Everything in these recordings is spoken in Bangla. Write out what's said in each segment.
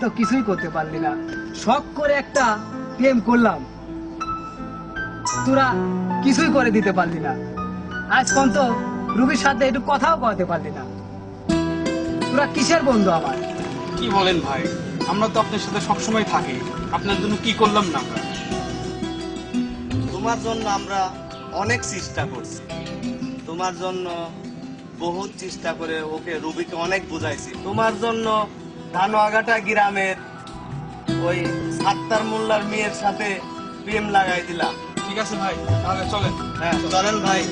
তো কিছুই করতে পারলি না। শখ করে একটা প্রেম করলাম, তোরা কিছুই করে দিতে পারলি না। আজ পর্যন্ত রুবির সাথে একটু কথাও বলতে পারলি না। তোরা কিসের বন্ধু আমার? কি বলেন ভাই, আমরা তো আপনার সাথে সবসময় থাকি, আপনার জন্য কি করলাম না আমরা? তোমার জন্য আমরা অনেক চেষ্টা করছি, তোমার জন্য বহুত চেষ্টা করে ওকে রুবিকে অনেক বুঝাইছি। তোমার জন্য ধানোয়াঘাটা গ্রামের ওই সাত্তার মোল্লার মেয়ের সাথে প্রেম লাগাই দিলাম। ঠিক আছে ভাই, তাহলে চলেন। হ্যাঁ চলেন ভাই।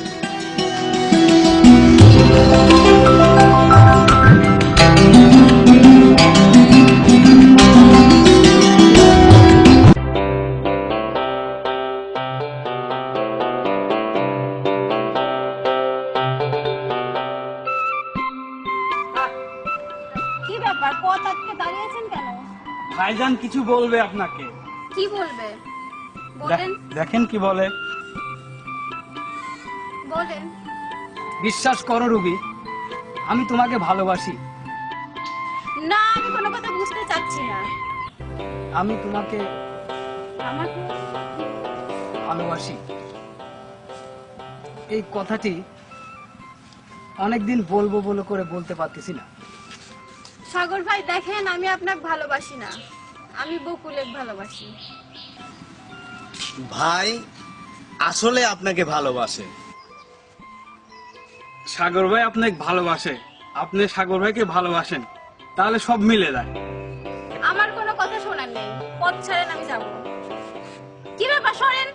কি ব্যাপার, পথ আটকে দাঁড়িয়েছেন কেন? ভাইজান কিছু বলবে আপনাকে। কি বলবে? বলেন দেখেন কি বলে। বলেন। বিশ্বাস করো রুবি, আমি তোমাকে ভালোবাসি। না, আমি কোনো কথা বুঝতে চাচ্ছি না। আমি তোমাকে আমার ভালোবাসি, এই কথাটি অনেকদিন বলবো বলে করে বলতে পারতেছি না। সাগর ভাই দেখেন, আমি আপনাকে ভালোবাসি না, আমি বকুলেক ভালোবাসি। ভাই আসলে আপনাকে ভালোবাসে। সাগর ভাই আপনাকে ভালোবাসে, আপনি সাগর ভাইকে ভালোবাসেন, তাহলে সব মিলে যায়। আমার কোনো কথা শোনার নেই, পথ ছাড়েন, আমি যাব। কি ব্যাপার, সরেন।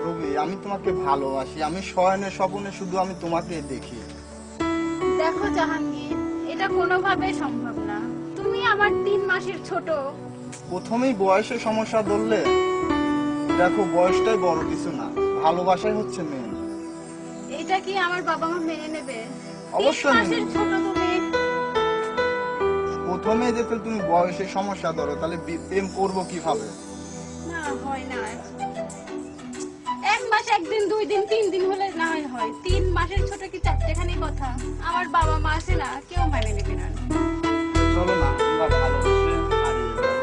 রবি, আমি তোমাকে ভালোবাসি। আমি শয়নে স্বপনে শুধু আমি তোমাকে দেখি। দেখো জাহাঙ্গীর, এটা কোনোভাবেই সম্ভব না। তুমি আমার 3 মাসের ছোট। প্রথমেই বয়সের সমস্যা ধরলে, দেখো বয়সটাই বড় কিছু না, ভালোবাসাই হচ্ছে মেন। এটা কি আমার বাবা মা মেনে নেবে? অবশ্যই 3 মেনে মাসের নেবে। ছোট তুমি। প্রথমেই যদি তুমি বয়সের সমস্যা ধরো, তাহলে প্রেম করবো কিভাবে? না, হয় না। 1 মাস, 1 দিন, 2 দিন, 3 দিন হলে না হয়। 3 মাসের ছোট কি চারটেখানি কথা? আমার বাবা মা আছে না, কেউ মানে নেবে না। চলো না, আমরা ভালোবেসে হারিয়ে যাবো।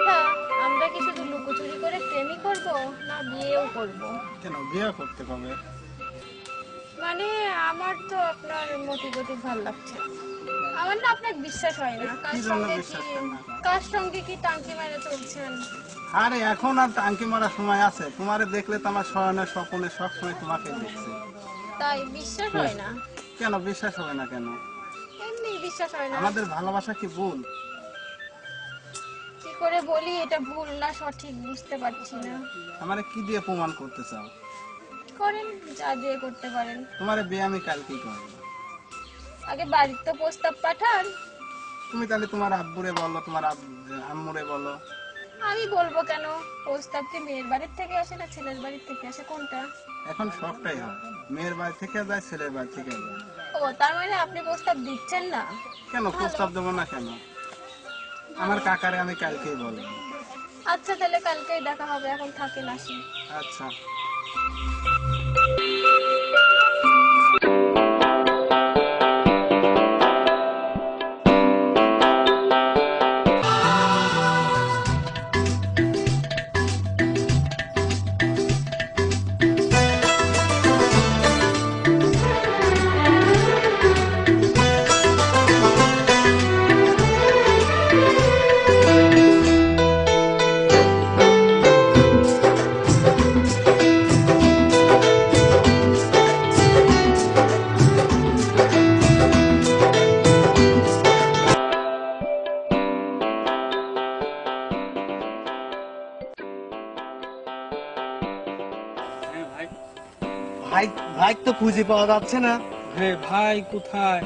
তা আমরা কি শুধু লুকোচুরি করে প্রেমই করব, না বিয়েও করব? কেন বিয়ে করতে কবে? মানে আমার তো আপনার মতিগতি ভালো লাগছে না। আমার না আপনাকে বিশ্বাস হয় না। কি জন্য বিশ্বাস হয় না? কার সঙ্গে কি টাঙ্কি মেরে চলছেন? আরে এখন আর টাঙ্কি মারার সময় আছে? তোমারে দেখলে তো আমার শয়নে স্বপনে সবসময় তোমাকে দেখছি। তাই বিশ্বাস হয় না? কেন বিশ্বাস হবে না কেন? এমনি বিশ্বাস হয় না। আমাদের ভালোবাসা কি ভুল? কি করে বলি, এটা ভুল না সঠিক বুঝতে পারছি না। আমারে কি দিয়ে প্রমাণ করতে চাও? করেন, যা দিয়ে করতে পারেন। তোমার বিয়ে আমি কালকেই করবো। আগে বাড়ির তো প্রস্তাব পাঠান। তুমি তাহলে তোমার আব্বুরে বলো, তোমার আম্মুরে বলো। আমি বলবো কেন? প্রস্তাব কি মেয়ের বাড়ির থেকে আসে না ছেলের বাড়ির থেকে আসে, কোনটা? এখন সবটাই হয়, মেয়ের বাড়ি থেকে যায়, ছেলের বাড়ি থেকে যায়। ও, তার মানে আপনি প্রস্তাব দিচ্ছেন না? কেন প্রস্তাব দেবো না কেন? আমার কাকারে আমি কালকেই বলবো। আচ্ছা, তাহলে কালকেই দেখা হবে, এখন থাকেন, আসি। আচ্ছা। ভাই ভাই তো খুঁজে পাওয়া যাচ্ছে না। হে ভাই কোথায়?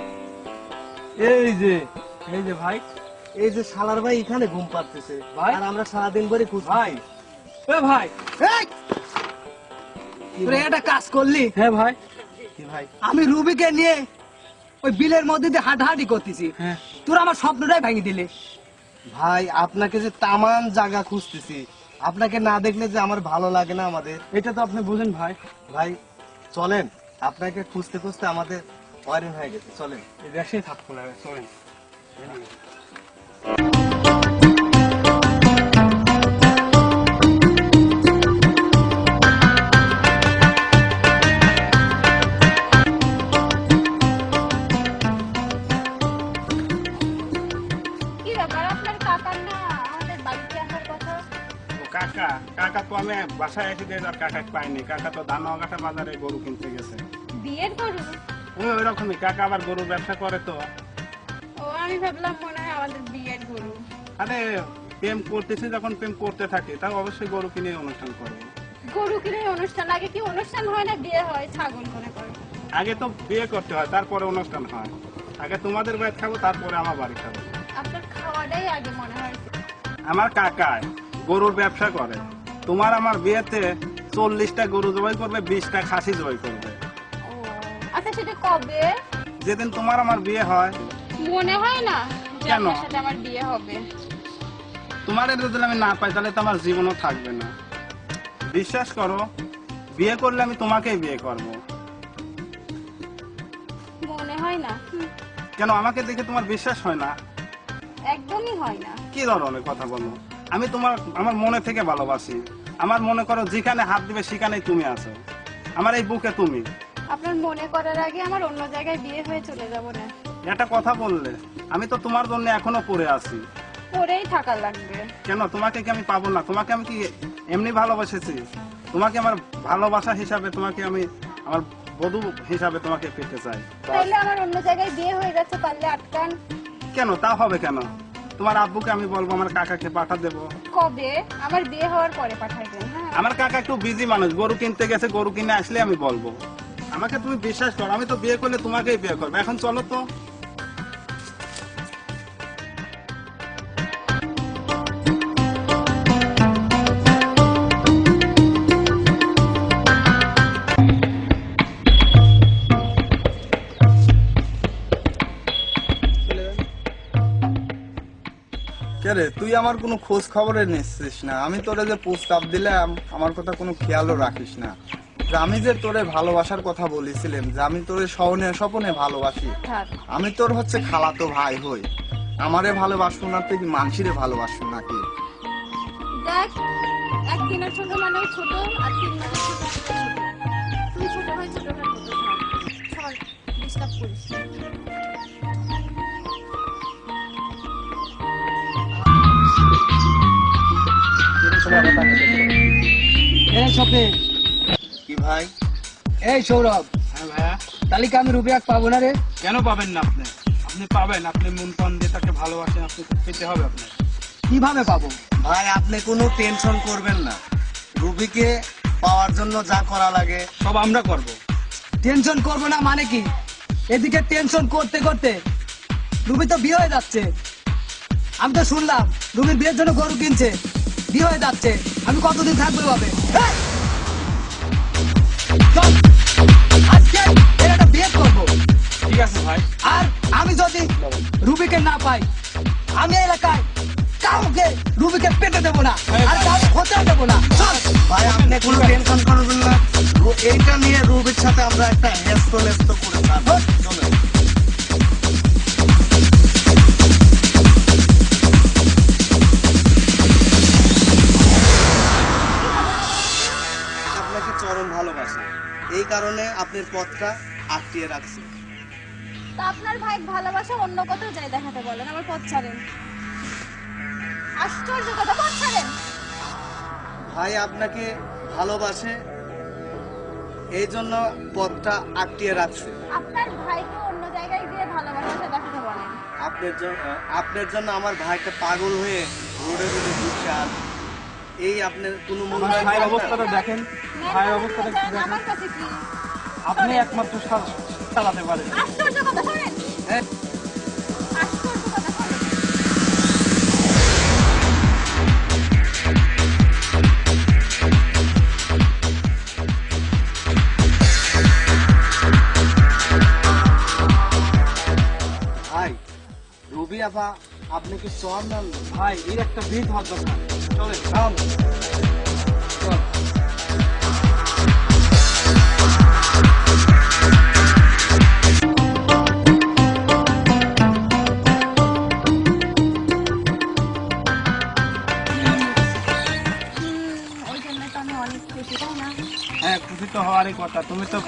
এই যে এই যে ভাই। এই যে শালার ভাই এখানে ঘুম পাচ্ছে ভাই? আর আমরা সারাদিন ধরে খুঁজছি। ভাই এ ভাই। এই! তোরা একটা কাজ করলি? হ্যাঁ ভাই। কি ভাই? আমি রুবিকে নিয়ে ওই বিলের মধ্যে দিয়ে হাঁটাহাঁটি করতেছি, হ্যাঁ তোরা আমার স্বপ্নটাই ভেঙে দিলে। ভাই আপনাকে যে তামান জায়গা খুঁজতেছি, আপনাকে না দেখলে যে আমার ভালো লাগে না আমাদের। এটা তো আপনি বুঝেন ভাই। ভাই চলেন, আপনাকে খুঁজতে খুঁজতে আমাদের হয়রান হয়ে গেছে, চলেন। এই দেশেই থাকবো না, চলেন। কি ব্যাপার আপনার কাকার না আমাদের বাড়িতে আসার কথা? ও কাকা, কাকা তো আমি বাসায় এসে দিয়ে আর কাকা পাইনি। কাকা তো ধানগাটা বাজারে গরু কিনতে গেছে। বিয়ের গরু? ওই রকমই, কাকা আবার গরুর ব্যবসা করে তো। ও আমি ভাবলাম মনে হয় আমাদের বিয়ের গরু। আরে প্রেম করতেছি, যখন প্রেম করতে থাকি তাও অবশ্যই গরু কিনে অনুষ্ঠান করবো। গরু কিনে অনুষ্ঠান, আগে কি অনুষ্ঠান হয় না বিয়ে হয়? ছাগল করে করে। আগে তো বিয়ে করতে হয়, তারপরে অনুষ্ঠান হয়। আগে তোমাদের বাড়ি খাবো, তারপরে আমার বাড়ি খাবো। আপনার খাওয়াটাই আগে মনে হয়। আমার কাকায় গরুর ব্যবসা করে। তোমার আমার বিয়েতে 40টা গরু জবাই করবে, 20টা খাসি জবাই করবে। ও আচ্ছা, সেটা কবে? যেদিন তোমার আমার বিয়ে হয়। মনে হয় না যে কেন? আপনার সাথে আমার বিয়ে হবে। তোমার যদি আমি না পাই তাহলে তো আমার জীবনও থাকবে না। বিশ্বাস করো, বিয়ে করলে আমি তোমাকেই বিয়ে করব। মনে হয় না। কেন, আমাকে দেখে তোমার বিশ্বাস হয় না? একদমই হয় না। কি ধরনের কথা বলো? আমি তোমার আমার মনে থেকে ভালোবাসি। আমার মনে করো যেখানে হাত দিবে সেখানেই তুমি আছো, আমার এই বুকে তুমি। আপনার মনে করার আগে আমার অন্য জায়গায় বিয়ে হয়ে চলে যাব না। একটা কথা বললে, আমি তো তোমার জন্য এখনো পড়ে আছি। পরেই থাকা লাগবে। কেন, তোমাকে কি আমি পাবো না? তোমাকে আমি কি এমনি ভালোবাসেছি? তোমাকে আমার ভালোবাসা হিসাবে, তোমাকে আমি আমার বধূ হিসাবে তোমাকে পেতে চাই। তাইলে আমার অন্য জায়গায় বিয়ে হয়ে যাচ্ছে, পারলে আটকান। কেন, তা হবে কেন? তোমার আব্বুকে আমি বলবো আমার কাকাকে পাঠা দেবো। কবে? আমার বিয়ে হওয়ার পরে পাঠাইবেন। হ্যাঁ, আমার কাকা একটু বিজি মানুষ, গরু কিনতে গেছে, গরু কিনে আসলে আমি বলবো। আমাকে তুমি বিশ্বাস করো, আমি তো বিয়ে করলে তোমাকেই বিয়ে করবো। এখন চলো তো। কে রে, তুই আমার কোনো খোঁজ খবরে নিচ্ছিস না? আমি তোরে যে প্রস্তাব দিলাম আমার কথা কোনো খেয়ালও রাখিস না। যে আমি যে তোরে ভালোবাসার কথা বলেছিলাম, যে আমি তোরে স্বপ্নে স্বপ্নে ভালোবাসি, থাক। আমি তোর হচ্ছে খালাতো ভাই হই। আমারে ভালোবাসবো না তুই কি মানসিরে ভালোবাসবো নাকি? দেখ, একদিনের ছোট মানে ছোট, আর 3 মাসের ছোট মানে ছোট। তুই ছোট ভাই ছোট ভাই মতো থাক। সবাই ডিস্টার্ব করিস না। এই সপে, কি ভাই? এই সৌরভ, হ্যাঁ ভাইয়া। তাহলে কি আমি রুবিয়াক পাবো না রে? কেন পাবেন না আপনি? আপনি পাবেন, আপনি মন প্রাণ দিয়ে তাকে ভালোবাসেন, আপনি পেতে হবে আপনার। কিভাবে পাবো? ভাই আপনি কোনো টেনশন করবেন না, রুবিকে পাওয়ার জন্য যা করা লাগে সব আমরা করব। টেনশন করবো না মানে কি? এদিকে টেনশন করতে করতে রুবি তো বিয়ে হয়ে যাচ্ছে। আমি তো শুনলাম রুবির বিয়ের জন্য গরু কিনছে, বিয়ে হয়ে যাচ্ছে। আমি কতদিন থাকবো ভাবে? চল, আজকে এর একটা বিয়ে করবো। ঠিক আছে ভাই। আর আমি যদি রুবিকে না পাই, আমি এলাকায় কাউকে রুবিকে পেতে দেবো না, আর কাউকে হতে দেবো না। চল ভাই, আপনি কোনো টেনশন করবেন না। এইটা নিয়ে রুবির সাথে আমরা একটা হেস্ত লেস্ত করে ছাড়বো। চলেন। আপনাকে চরম ভালোবাসে, এই কারণে আপনার পথটা আটকিয়ে রাখছে। তা আপনার ভাই ভালোবাসা অন্য কোথাও যাই দেখাতে বলেন, আমার পথ ছাড়েন। আশ্চর্য কথা, পথ ছাড়েন। ভাই আপনাকে ভালোবাসে, এই জন্য পথটা আটকিয়ে রাখছে। আপনার ভাইকে অন্য জায়গায় গিয়ে ভালোবাসা দেখাতে বলেন। আপনার জন্য আমার ভাইটা পাগল হয়ে রোডে রোডে ঘুরছে। আর এই আপনার কোনো মনে আমার ভাইয়ের অবস্থাটা দেখেন, ভাইয়ের অবস্থাটা একটু দেখেন। আমার কাছে কি আপনি একমাত্র চালাতে পারেন। আশ্চর্য কথা শোনেন। হ্যাঁ। আশ্চর্য কথা শোনেন। ভাই রুবি আপা আপনি কি চর নেন? ভাই এর একটা বিট হওয়ার দরকার। চলেন। চল। চল। ওই জন্য তো আমি অনেক খুশি, তাই না? হ্যাঁ, খুশি তো হওয়ারই কথা। তুমি তো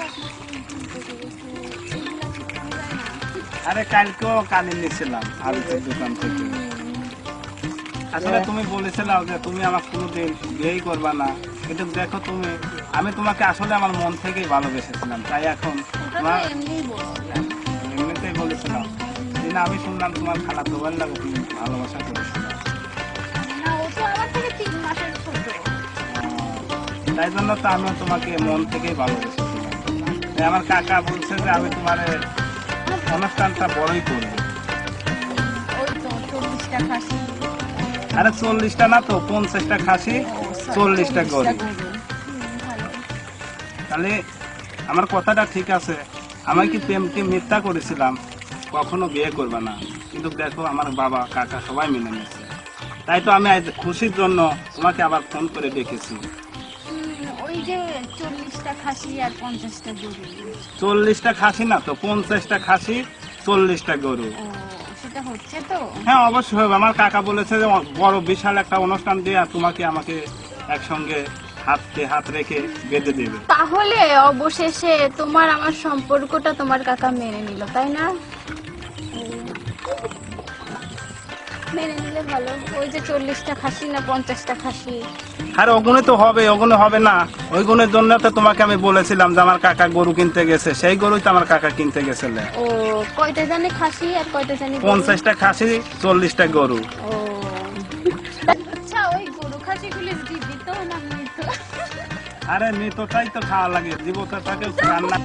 আরে কালকেও কানে নিয়েছিলাম আবিদের দোকান থেকে। আসলে তুমি বলেছিলাম যে তুমি আমার কোনোদিন বিয়েই করবা না, কিন্তু দেখো তুমি, আমি তোমাকে আসলে আমার মন থেকেই ভালোবেসেছিলাম। তাই এখন ওটা তো তোমার এমনিই বলছিলাম। এমনিতেই বলেছিলাম। দিন আমি শুনলাম তোমার খালাতো বোন লাগে তুমি ভালোবাসা করেছিল। না, ও তো আমার থেকে 3 মাসের ছোট। তাই জন্য তো আমিও তোমাকে মন থেকেই ভালোবেসেছিলাম। তাই আমার কাকা বলছে যে আমি তোমার অনুষ্ঠানটা বড়ই করবো। ওই তো 40টা খাসি। আরে 40টা না তো, 50টা খাসি, 40টা গরু। ভালো। তাহলে আমার কথাটা ঠিক আছে। আমি কি প্রেমকে মিথ্যা করেছিলাম, কখনো বিয়ে করবে না, কিন্তু দেখো আমার বাবা কাকা সবাই মেনে নিয়েছে। তাই তো আমি আজ খুশির জন্য তোমাকে আবার ফোন করে ডেকেছি। ওই যে 40টা খাসি আর 50টা গরু। 40টা খাসি না তো, 50টা খাসি, 40টা গরু। ও, সেটা হচ্ছে তো? হ্যাঁ অবশ্যই হবে। আমার কাকা বলেছে যে বড় বিশাল একটা অনুষ্ঠান দিয়ে তোমাকে আমাকে একসঙ্গে হাতে হাত রেখে বেঁধে দেবে। তাহলে অবশেষে তোমার আমার সম্পর্কটা তোমার কাকা মেনে নিল, তাই না? মেনে নিলে ভালো। ওই যে 40টা খাসি না 50টা খাসি। আর ওগুনে তো হবে, ওগুনে হবে না। ওই গুণের জন্য তো তোমাকে আমি বলেছিলাম যে আমার কাকা গরু কিনতে গেছে, সেই গরুই তো আমার কাকা কিনতে গেছিল। ও, কয়টা জানি খাসি আর কয়টা জানি গরু? 50টা খাসি, 40টা গরু। ও, আচ্ছা, ওই গরু খাসিগুলি জীবিত না মৃত? আরে মৃতটাই তো খাওয়া লাগে, জীবতটাকে রান্না